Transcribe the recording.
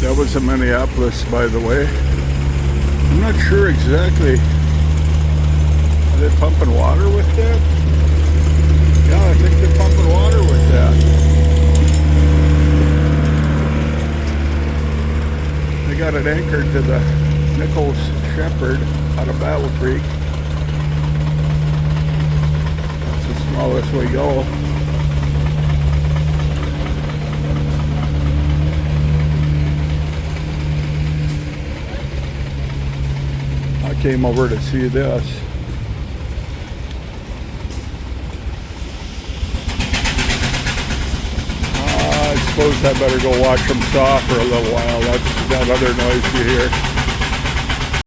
That was in Minneapolis, by the way. I'm not sure exactly. Are they pumping water with that? Yeah, I think they're pumping water with that. They got it anchored to the Nichols Shepherd out of Battle Creek. That's the smallest we go. I came over to see this. I suppose I better go watch them thaw for a little while. That's that other noise you hear.